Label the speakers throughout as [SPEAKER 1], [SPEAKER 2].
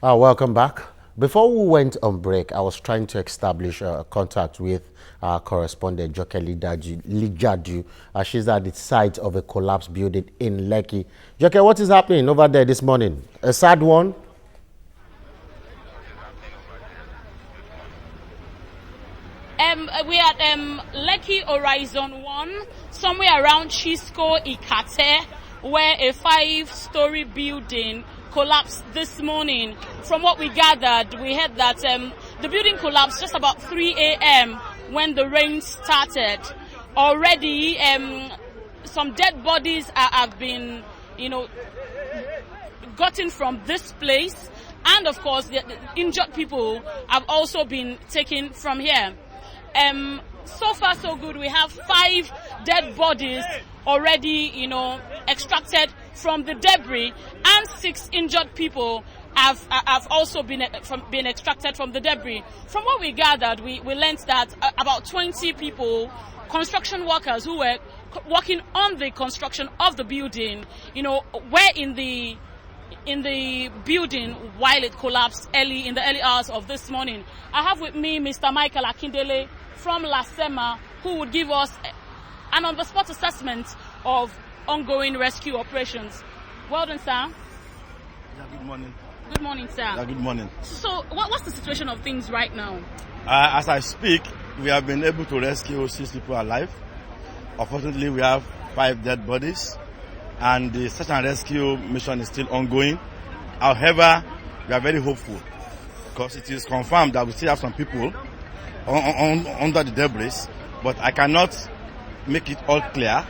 [SPEAKER 1] Welcome back. Before we went on break, I was trying to establish contact with our correspondent, Joke Lijadu. She's at the site of a collapsed building in Lekki. Joke, what is happening over there this morning? A sad one?
[SPEAKER 2] We are at Lekki Horizon 1, somewhere around Chisco, Ikate, where a 5-story building collapsed this morning. From what we gathered, we heard that the building collapsed just about 3 a.m. when the rain started. Already, some dead bodies have been, gotten from this place, and of course, the injured people have also been taken from here. So far, so good. We have 5 dead bodies already, extracted from the debris, and 6 injured people have also been extracted from the debris. From what we gathered, we learned that about 20 people, construction workers who were working on the construction of the building, were in the building while it collapsed in the early hours of this morning. I have with me Mr. Michael Akindele from Lasema, who would give us an on-the-spot assessment of ongoing rescue operations. Well done, sir.
[SPEAKER 3] Yeah, good morning.
[SPEAKER 2] Good morning, sir.
[SPEAKER 3] Yeah, good morning.
[SPEAKER 2] So, what's the situation of things right now?
[SPEAKER 3] As I speak, we have been able to rescue 6 people alive. Unfortunately, we have 5 dead bodies, and the search and rescue mission is still ongoing. However, we are very hopeful because it is confirmed that we still have some people under the debris, but I cannot make it all clear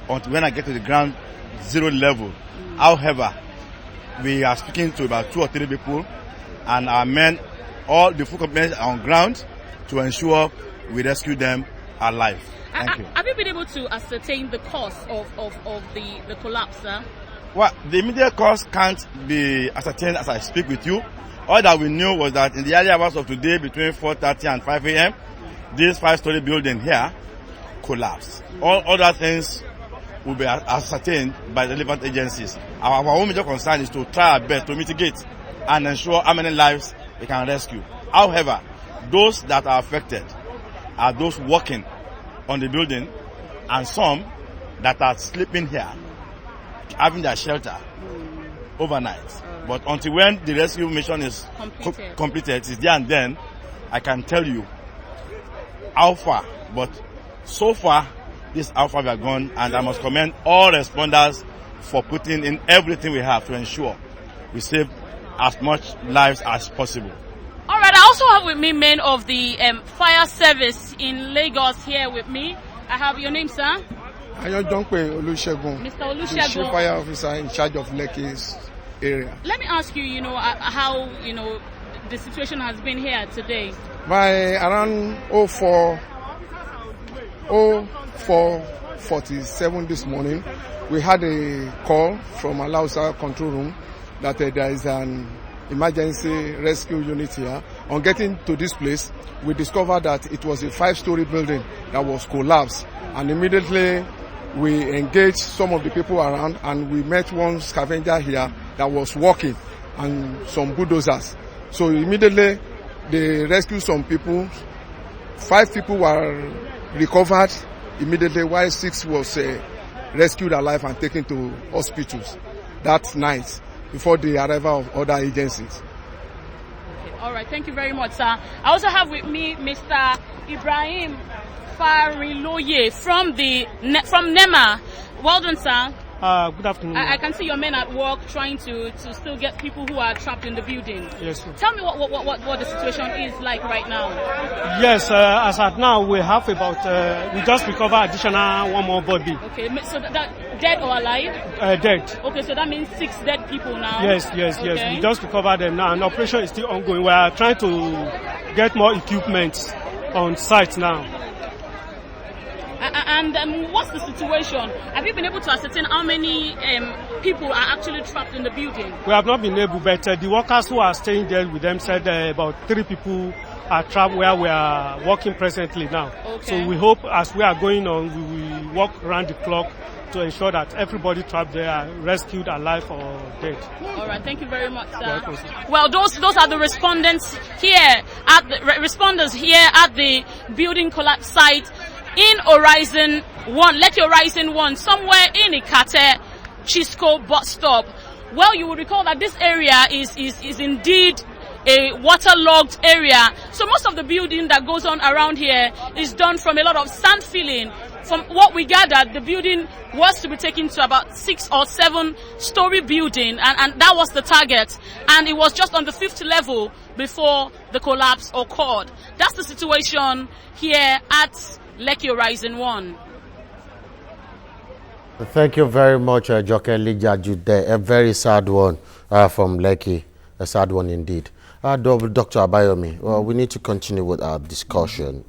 [SPEAKER 3] until when I get to the ground zero level. However, we are speaking to about 2 or 3 people, and our men, all the full companies are on ground to ensure we rescue them alive. Thank you.
[SPEAKER 2] Have you been able to ascertain the cause of the collapse, sir?
[SPEAKER 3] Well, the immediate cause can't be ascertained as I speak with you. All that we knew was that in the early hours of today, between 4:30 and 5 a.m., this 5-story building here collapsed. All other things will be ascertained by the relevant agencies. Our own major concern is to try our best to mitigate and ensure how many lives we can rescue. However, those that are affected are those working on the building and some that are sleeping here, having their shelter overnight. But until when the rescue mission is completed, it's there and then, I can tell you how far. But so far, this is how far we are gone, and I must commend all responders for putting in everything we have to ensure we save as much lives as possible.
[SPEAKER 2] All right, I also have with me men of the fire service in Lagos here with me. I have your name, sir?
[SPEAKER 4] Ayodonpe Olusegun,
[SPEAKER 2] Mr. Olusegun,
[SPEAKER 4] the chief fire officer in charge of Lekki's area.
[SPEAKER 2] Let me ask you, how, the situation has been here today.
[SPEAKER 4] By around 04:47 this morning, we had a call from Alausa control room that there is an emergency rescue unit here. On getting to this place, we discovered that it was a 5-story building that was collapsed, and immediately we engaged some of the people around, and we met one scavenger here that was walking and some bulldozers. So immediately they rescued some people. 5 people were recovered immediately, while 6 was rescued alive and taken to hospitals that night before the arrival of other agencies.
[SPEAKER 2] Okay. All right, thank you very much, sir. I also have with me Mr. Ibrahim Fariloye from NEMA. Well done, sir.
[SPEAKER 5] Good afternoon.
[SPEAKER 2] I can see your men at work trying to still get people who are trapped in the building.
[SPEAKER 5] Yes, sir.
[SPEAKER 2] Tell me what the situation is like right now.
[SPEAKER 5] Yes, as at now we have about we just recovered additional 1 more body.
[SPEAKER 2] Okay, so that dead or alive?
[SPEAKER 5] Dead.
[SPEAKER 2] Okay, so that means 6 dead people now.
[SPEAKER 5] Yes.
[SPEAKER 2] Okay.
[SPEAKER 5] We just recovered them now, and operation is still ongoing. We are trying to get more equipment on site now.
[SPEAKER 2] And what's the situation? Have you been able to ascertain how many people are actually trapped in the building?
[SPEAKER 5] We have not been able, but the workers who are staying there with them said about 3 people our trap where we are working presently now.
[SPEAKER 2] Okay.
[SPEAKER 5] So we hope as we are going on, we will work around the clock to ensure that everybody trapped there are rescued alive or dead.
[SPEAKER 2] All right, thank you very much, sir.
[SPEAKER 5] Welcome, sir.
[SPEAKER 2] Well, those are the respondents here responders here at the building collapse site in Horizon 1, Lekki Horizon 1, somewhere in Ikate, Chisco bus stop. Well, you will recall that this area is indeed a waterlogged area. So most of the building that goes on around here is done from a lot of sand filling. From what we gathered, the building was to be taken to about 6 or 7 story building, and that was the target. And it was just on the 5th level before the collapse occurred. That's the situation here at Lekki Horizon 1.
[SPEAKER 1] Thank you very much, Joke Lijaju there. A very sad one from Lekki, a sad one indeed. Dr. Abayomi, we need to continue with our discussion.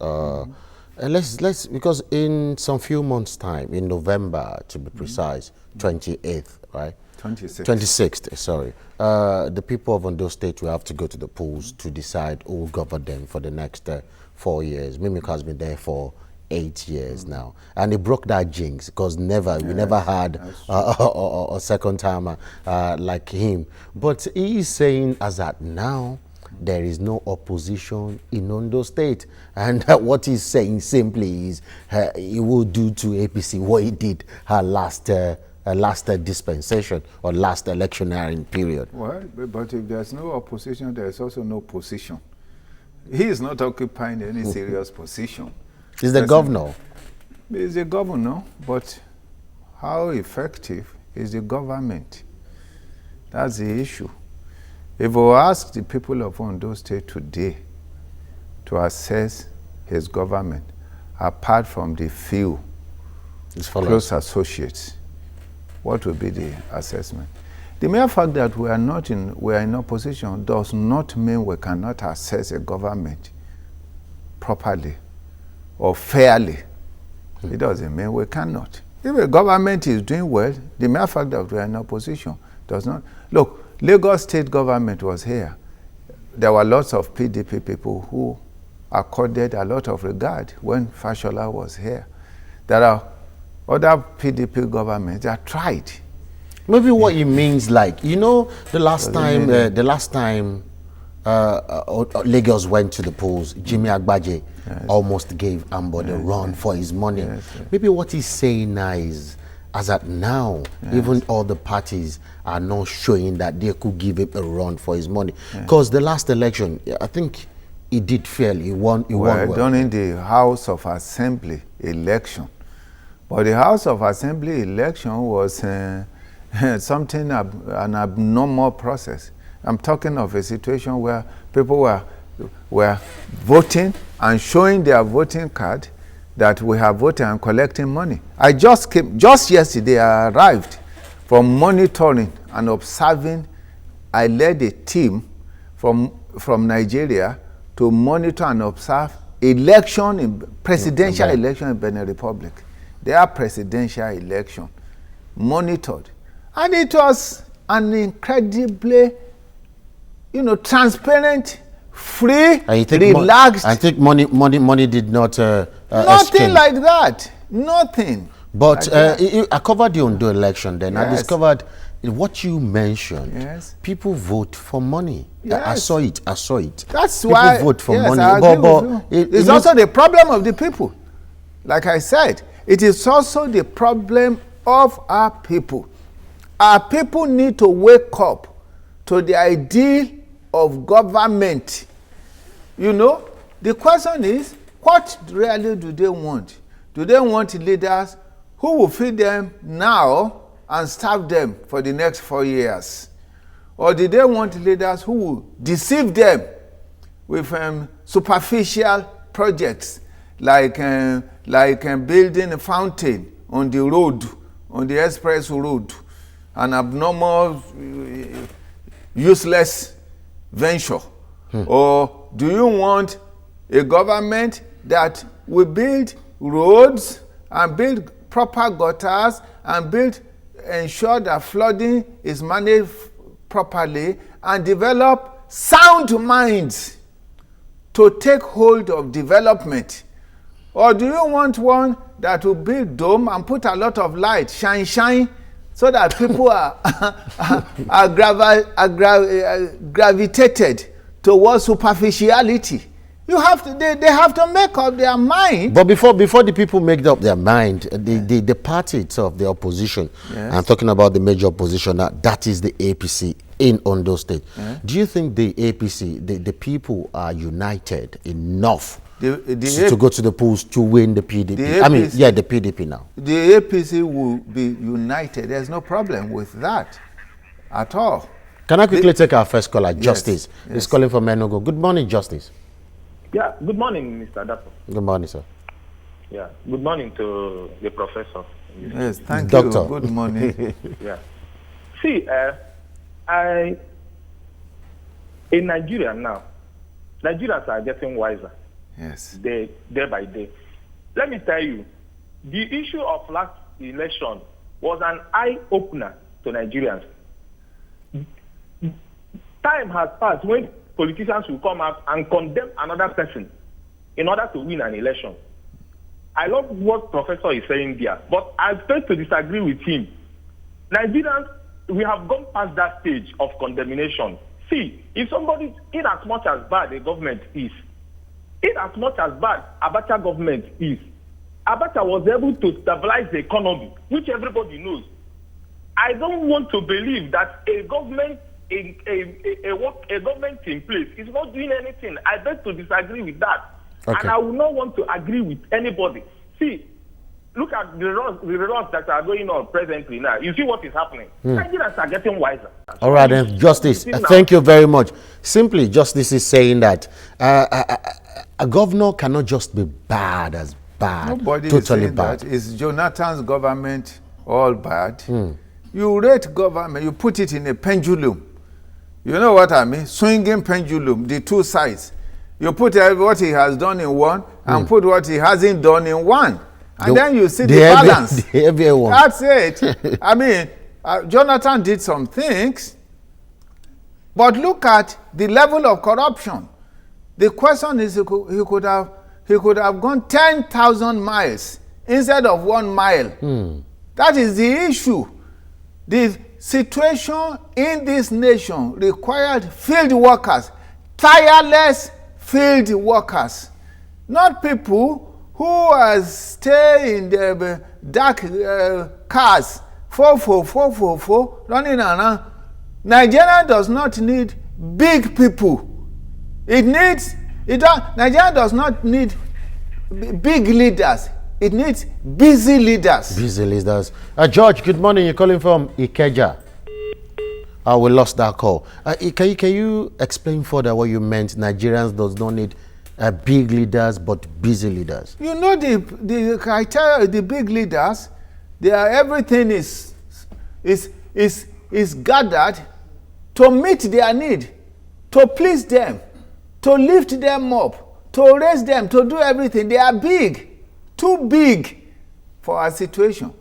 [SPEAKER 1] Let's because in some few months' time, in November to be precise, 28th, right? 26th, sorry. The people of Ondo State will have to go to the polls to decide who will govern them for the next 4 years. Mimiko has been there for 8 years now, and it broke that jinx because we never had a second timer like him. But he is saying as at now there is no opposition in Ondo State, and what he's saying simply is he will do to APC what he did her last dispensation or last electioneering period.
[SPEAKER 6] Well, but if there's no opposition, there's also no position. He is not occupying any serious position.
[SPEAKER 1] He's the governor.
[SPEAKER 6] He's the governor, but how effective is the government? That's the issue. If we ask the people of Ondo State today to assess his government, apart from the few close associates, what will be the assessment? The mere fact that we are in opposition does not mean we cannot assess a government properly or fairly. It doesn't mean we cannot. If a government is doing well, the mere fact that we are in opposition does not. Look, Lagos state government was here. There were lots of PDP people who accorded a lot of regard when Fashola was here. There are other PDP governments that tried.
[SPEAKER 1] Maybe what he means, like, you know, the last time Lagos went to the polls, Jimmy Agbaje almost gave Ambode a run for his money. Maybe what he's saying now is, as at now, even all the parties are not showing that they could give him a run for his money. Because the last election, I think he did fairly. He won well.
[SPEAKER 6] Done in the House of Assembly election. But the House of Assembly election was something, an abnormal process. I'm talking of a situation where people were voting and showing their voting card that we have voted and collecting money. Just yesterday I arrived from monitoring and observing. I led a team from Nigeria to monitor and observe presidential election in Benin Republic. Their presidential election monitored. And it was an incredibly, transparent, free, relaxed.
[SPEAKER 1] I think money did not
[SPEAKER 6] nothing like that. Nothing.
[SPEAKER 1] But
[SPEAKER 6] like
[SPEAKER 1] I covered the Ondo election then.
[SPEAKER 6] Yes.
[SPEAKER 1] I discovered what you mentioned.
[SPEAKER 6] Yes.
[SPEAKER 1] People vote for money.
[SPEAKER 6] Yes.
[SPEAKER 1] I saw it.
[SPEAKER 6] That's
[SPEAKER 1] people
[SPEAKER 6] why
[SPEAKER 1] vote for money.
[SPEAKER 6] I agree with you. It's also the problem of the people. Like I said, it is also the problem of our people. Our people need to wake up to the ideal of government. The question is, what really do they want? Do they want leaders who will feed them now and starve them for the next 4 years? Or do they want leaders who will deceive them with superficial projects like building a fountain on the road, on the express road, an abnormal, useless venture? Or do you want a government that will build roads and build proper gutters and ensure that flooding is managed properly and develop sound minds to take hold of development? Or do you want one that will build dome and put a lot of light, shine, so that people are gravitated towards superficiality? You have to, they have to make up their mind.
[SPEAKER 1] But before the people make up their mind, the party itself, the opposition,
[SPEAKER 6] Yes.
[SPEAKER 1] I'm talking about the major opposition, that is the APC in Ondo State.
[SPEAKER 6] Yes.
[SPEAKER 1] Do you think the APC, the people are united enough
[SPEAKER 6] The
[SPEAKER 1] to go to the polls to win the PDP?
[SPEAKER 6] The
[SPEAKER 1] I mean,
[SPEAKER 6] APC
[SPEAKER 1] yeah, the PDP now.
[SPEAKER 6] The APC will be united. There's no problem with that at all.
[SPEAKER 1] Can I quickly take our first caller,
[SPEAKER 6] Yes,
[SPEAKER 1] Justice?
[SPEAKER 6] yes.
[SPEAKER 1] He's calling from Enugu. Good morning, Justice.
[SPEAKER 7] Yeah, good morning, Mr. Dapo.
[SPEAKER 1] Good morning, sir.
[SPEAKER 7] Yeah, good morning to the professor.
[SPEAKER 6] Yes, thank
[SPEAKER 1] Doctor.
[SPEAKER 6] you. Good morning.
[SPEAKER 7] Yeah. See, in Nigeria now, Nigerians are getting wiser
[SPEAKER 6] Yes.
[SPEAKER 7] day by day. Let me tell you, the issue of last election was an eye-opener to Nigerians. Time has passed when politicians will come out and condemn another person in order to win an election. I love what Professor is saying there, but I fail to disagree with him. Nigerians, we have gone past that stage of condemnation. See, if somebody, in as much as bad a government is, in as much as bad Abacha government is, Abacha was able to stabilize the economy, which everybody knows. I don't want to believe that a government a government in place is not doing anything. I beg to disagree with that.
[SPEAKER 1] Okay.
[SPEAKER 7] And I will not want to agree with anybody. See, look at the results that are going on presently now. You see what is happening. Nigerians are getting wiser.
[SPEAKER 1] All right, then, Justice,
[SPEAKER 7] You see now-
[SPEAKER 1] thank you very much. Simply, Justice is saying that a governor cannot just be bad as bad.
[SPEAKER 6] Nobody
[SPEAKER 1] totally
[SPEAKER 6] is saying
[SPEAKER 1] bad.
[SPEAKER 6] that. Is Jonathan's government all bad? You rate government, you put it in a pendulum. You know what I mean? Swinging pendulum, the two sides. You put what he has done in one and put what he hasn't done in one. And then you see the balance.
[SPEAKER 1] The heavier one.
[SPEAKER 6] That's it. I mean, Jonathan did some things, but look at the level of corruption. The question is, he could have gone 10,000 miles instead of 1 mile. That is the issue. The situation in this nation required field workers, tireless field workers, not people who stay in the dark cars, running around. Nigeria does not need big people. Nigeria does not need big leaders. It needs busy leaders.
[SPEAKER 1] Busy leaders. George, good morning. You're calling from Ikeja. We lost that call. Can you explain further what you meant? Nigerians does not need big leaders, but busy leaders.
[SPEAKER 6] You know the criteria, the big leaders, everything is gathered to meet their need, to please them, to lift them up, to raise them, to do everything. They are big. Too big for our situation.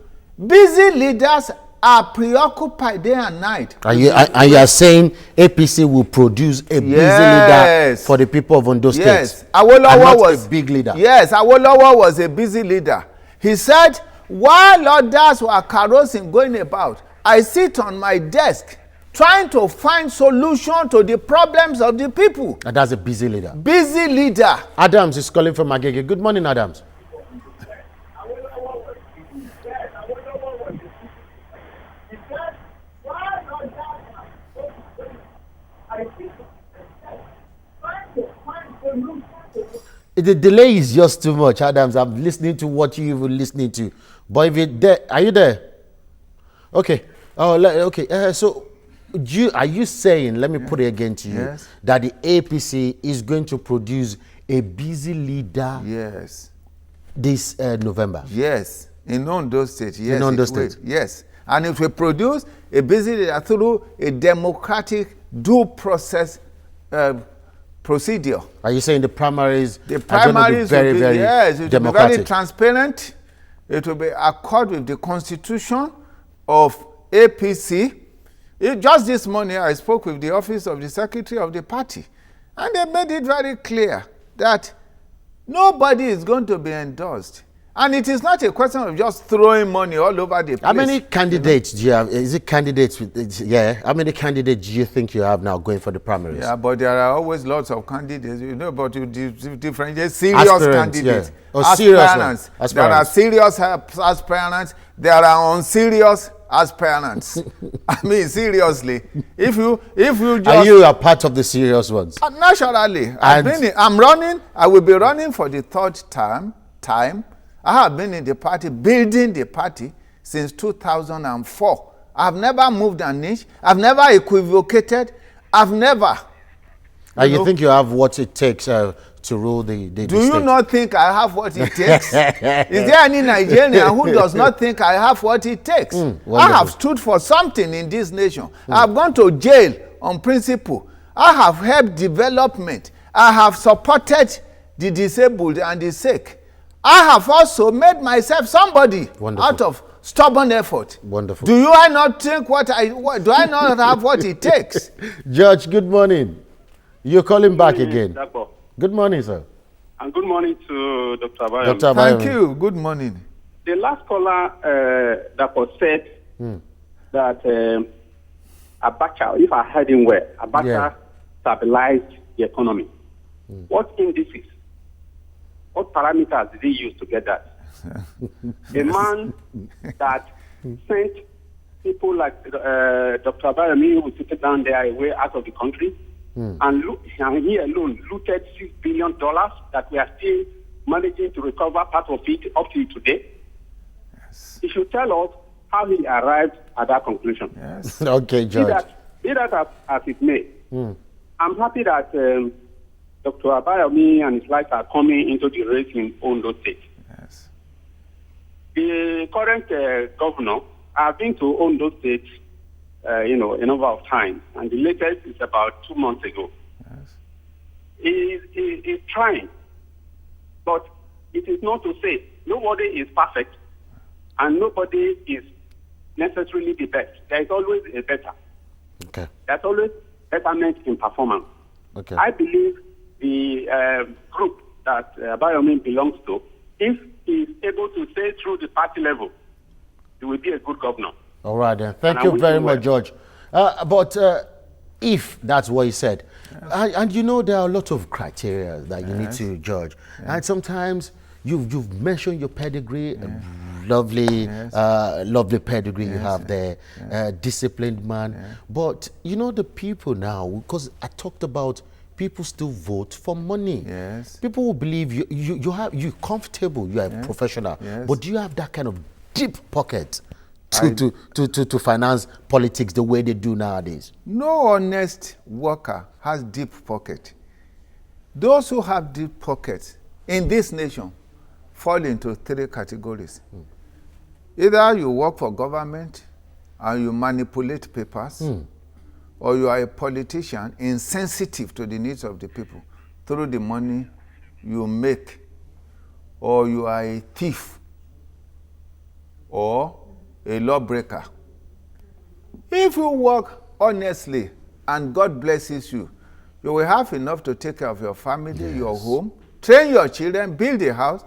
[SPEAKER 6] Busy leaders are preoccupied day and night.
[SPEAKER 1] And you are saying APC will produce a busy leader for the people of Ondo State?
[SPEAKER 6] Yes, Awolowo was
[SPEAKER 1] a big leader.
[SPEAKER 6] Yes, Awolowo was a busy leader. He said, while others were carousing going about, I sit on my desk trying to find solution to the problems of the people.
[SPEAKER 1] And that's a busy leader.
[SPEAKER 6] Busy leader.
[SPEAKER 1] Adams is calling from Agege. Good morning, Adams. The delay is just too much, Adams. I'm listening to what you were listening to. But if you're there, are you there? Okay. Oh, okay. So, are you saying, let me put it again to you, that the APC is going to produce a busy leader this November?
[SPEAKER 6] Yes. In Ondo State, yes.
[SPEAKER 1] In Ondo State?
[SPEAKER 6] Yes. And it will produce a busy leader through a democratic due process procedure.
[SPEAKER 1] Are you saying the primaries?
[SPEAKER 6] The primaries
[SPEAKER 1] will be very
[SPEAKER 6] it will
[SPEAKER 1] democratic?
[SPEAKER 6] be very transparent. It will be accord with the constitution of APC. Just this morning, I spoke with the office of the secretary of the party, and they made it very clear that nobody is going to be endorsed. And it is not a question of just throwing money all over the place.
[SPEAKER 1] How many candidates do you have? Is it candidates with, yeah, how many candidates do you think you have now going for the primaries?
[SPEAKER 6] Yeah, but there are always lots of candidates. You know, but you differentiate serious
[SPEAKER 1] Aspirants,
[SPEAKER 6] candidates.
[SPEAKER 1] yeah. Oh, serious
[SPEAKER 6] aspirants.
[SPEAKER 1] ones.
[SPEAKER 6] There are serious aspirants. There are unserious aspirants. I mean, seriously. If you just...
[SPEAKER 1] Are you a part of the serious ones?
[SPEAKER 6] Naturally. I'm running. I will be running for the third time. I have been in the party, building the party since 2004. I've never moved an inch. I've never equivocated. I've never.
[SPEAKER 1] And you think you have what it takes to rule the
[SPEAKER 6] Do
[SPEAKER 1] state?
[SPEAKER 6] you not think I have what it takes? Is there any Nigerian who does not think I have what it takes? I have stood for something in this nation. I've gone to jail on principle. I have helped development. I have supported the disabled and the sick. I have also made myself somebody out of stubborn effort.
[SPEAKER 1] Wonderful.
[SPEAKER 6] Do I not think do I not have what it takes?
[SPEAKER 1] Judge, good morning. You're calling back again.
[SPEAKER 8] Dr.
[SPEAKER 1] Good morning, sir.
[SPEAKER 8] And good morning to Dr. Abayomi.
[SPEAKER 1] Dr. Abayomi.
[SPEAKER 6] Thank you. Good morning.
[SPEAKER 8] The last caller that said that Abacha, if I heard him well, Abacha stabilized the economy. What indices? What parameters did he use to get that? A man that sent people like Dr. Abayomi, who sit down there away out of the country, and he alone looted $6 billion that we are still managing to recover part of it up to today. Yes. He should tell us how he arrived at that conclusion.
[SPEAKER 6] Yes.
[SPEAKER 1] Okay, Judge.
[SPEAKER 8] Be that as it may. I'm happy that Dr. Abayomi and his wife are coming into the race in Ondo State.
[SPEAKER 6] Yes.
[SPEAKER 8] The current governor, I've been to Ondo State, a number of times, and the latest is about 2 months ago. Yes. He's trying, but it is not to say nobody is perfect and nobody is necessarily the best. There is always a better.
[SPEAKER 1] Okay.
[SPEAKER 8] There's always betterment in performance.
[SPEAKER 1] Okay.
[SPEAKER 8] I believe the group that Abayomi belongs to, if he is able to stay through the party level, he will be a good governor.
[SPEAKER 1] All right, then. Thank you very much, George. But if that's what he said, and you know there are a lot of criteria that you need to judge, and sometimes you've mentioned your pedigree, lovely pedigree you have there, disciplined man. But you know the people now, because I talked about people still vote for money.
[SPEAKER 6] Yes.
[SPEAKER 1] People will believe you're comfortable, you are a professional, but do you have that kind of deep pocket to finance politics the way they do nowadays?
[SPEAKER 6] No honest worker has deep pocket. Those who have deep pockets in this nation fall into 3 categories. Either you work for government and you manipulate papers, or you are a politician insensitive to the needs of the people through the money you make, or you are a thief or a lawbreaker. If you work honestly and God blesses you, you will have enough to take care of your family, your home, train your children, build a house,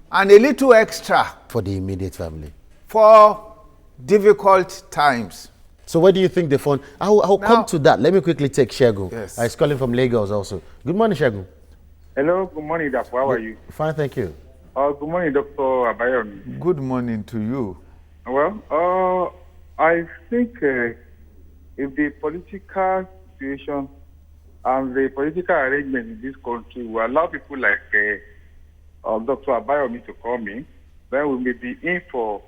[SPEAKER 6] and a little extra
[SPEAKER 1] for the immediate family
[SPEAKER 6] for difficult times.
[SPEAKER 1] So where do you think the fund? I'll come to that. Let me quickly take Shegun.
[SPEAKER 6] Yes.
[SPEAKER 1] He's calling from Lagos also. Good morning, Shegun.
[SPEAKER 9] Hello, good morning, Dr. How are you?
[SPEAKER 1] Fine, thank you.
[SPEAKER 9] Good morning, Dr. Abayomi.
[SPEAKER 6] Good morning to you.
[SPEAKER 9] Well, I think if the political situation and the political arrangement in this country will allow people like Dr. Abayomi to come in, then we may be in for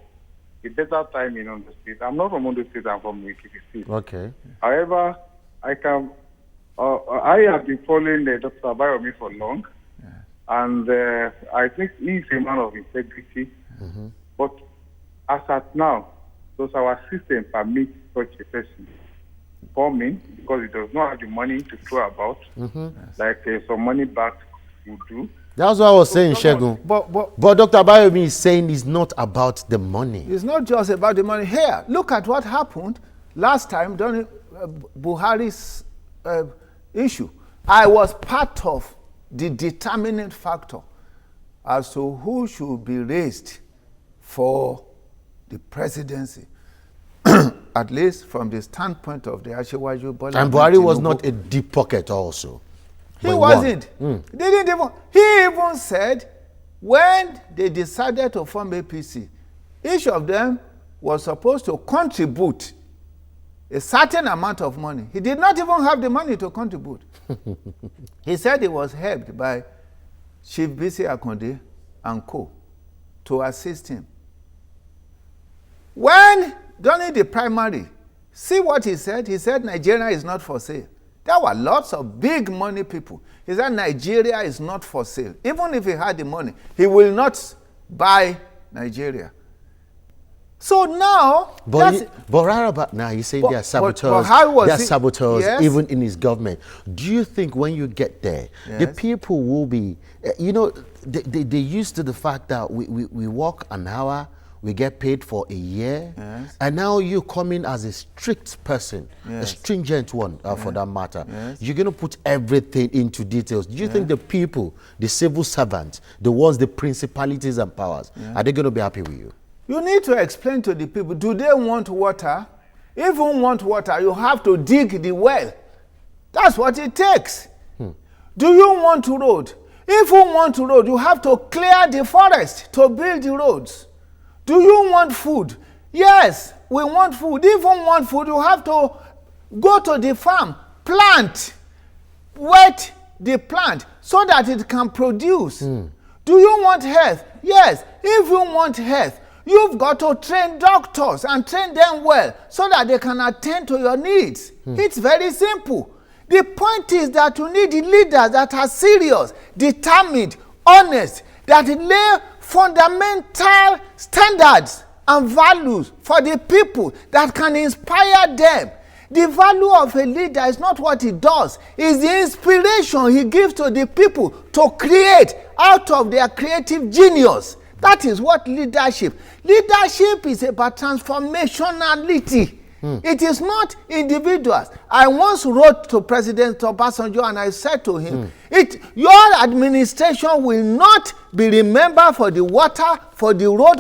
[SPEAKER 9] a better time in Ondo State. I'm not from Ondo State, I'm from Ekiti State.
[SPEAKER 1] Okay.
[SPEAKER 9] However, I have been following Dr. Abayomi for long, and I think he's a man of integrity. But as at now, does our system permit such a person coming because he does not have the money to throw about, like some money back would do?
[SPEAKER 1] That's what I was saying, Shegun. But Dr. Abayomi is saying it's not about the money.
[SPEAKER 6] It's not just about the money. Here, look at what happened last time during Buhari's issue. I was part of the determining factor as to who should be raised for the presidency, at least from the standpoint of the Asiwaju Bola.
[SPEAKER 1] And Buhari was not a deep pocket also.
[SPEAKER 6] He wasn't. He even said when they decided to form APC, each of them was supposed to contribute a certain amount of money. He did not even have the money to contribute. He said he was helped by Chief Bisi Akonde and co to assist him. When, during the primary, see what he said? He said Nigeria is not for sale. There were lots of big money people. He said Nigeria is not for sale. Even if he had the money, he will not buy Nigeria. So now,
[SPEAKER 1] but right about now, you say they are saboteurs. They are saboteurs, yes, even in his government. Do you think when you get there, yes, the people will be, you know, they used to the fact that we work an hour, we get paid for a year, yes, and now you come in as a strict person, yes, a stringent one for that matter. Yes. You're going to put everything into details. Do you think the people, the civil servants, the ones, the principalities and powers, are they going to be happy with you?
[SPEAKER 6] You need to explain to the people, do they want water? If you want water, you have to dig the well. That's what it takes. Do you want road? If you want road, you have to clear the forest to build the roads. Do you want food? Yes, we want food. If you want food, you have to go to the farm, plant, wet the plant so that it can produce. Do you want health? Yes, if you want health, you've got to train doctors and train them well so that they can attend to your needs. It's very simple. The point is that you need leaders that are serious, determined, honest, that lay fundamental standards and values for the people that can inspire them. The value of a leader is not what he does, it's the inspiration he gives to the people to create out of their creative genius. That is what leadership. Leadership is about transformationality. It is not individuals. I once wrote to President Obasanjo and I said to him, your administration will not be remembered for the water, for the road,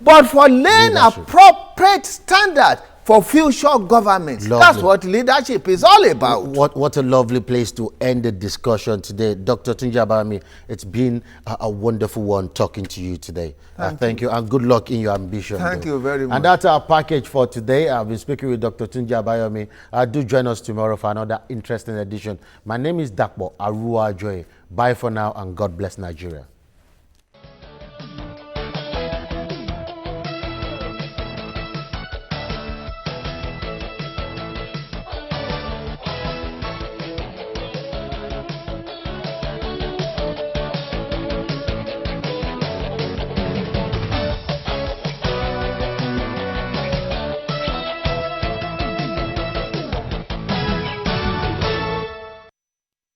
[SPEAKER 6] but for laying appropriate standards for future government. That's what leadership is all about.
[SPEAKER 1] What a lovely place to end the discussion today. Dr. Tunji Abayomi, it's been a wonderful one talking to you today. Thank you, and good luck in your ambition.
[SPEAKER 6] Thank you very much.
[SPEAKER 1] And that's our package for today. I've been speaking with Dr. Tunji Abayomi. Do join us tomorrow for another interesting edition. My name is Dakbo Aruajoy. Bye for now, and God bless Nigeria.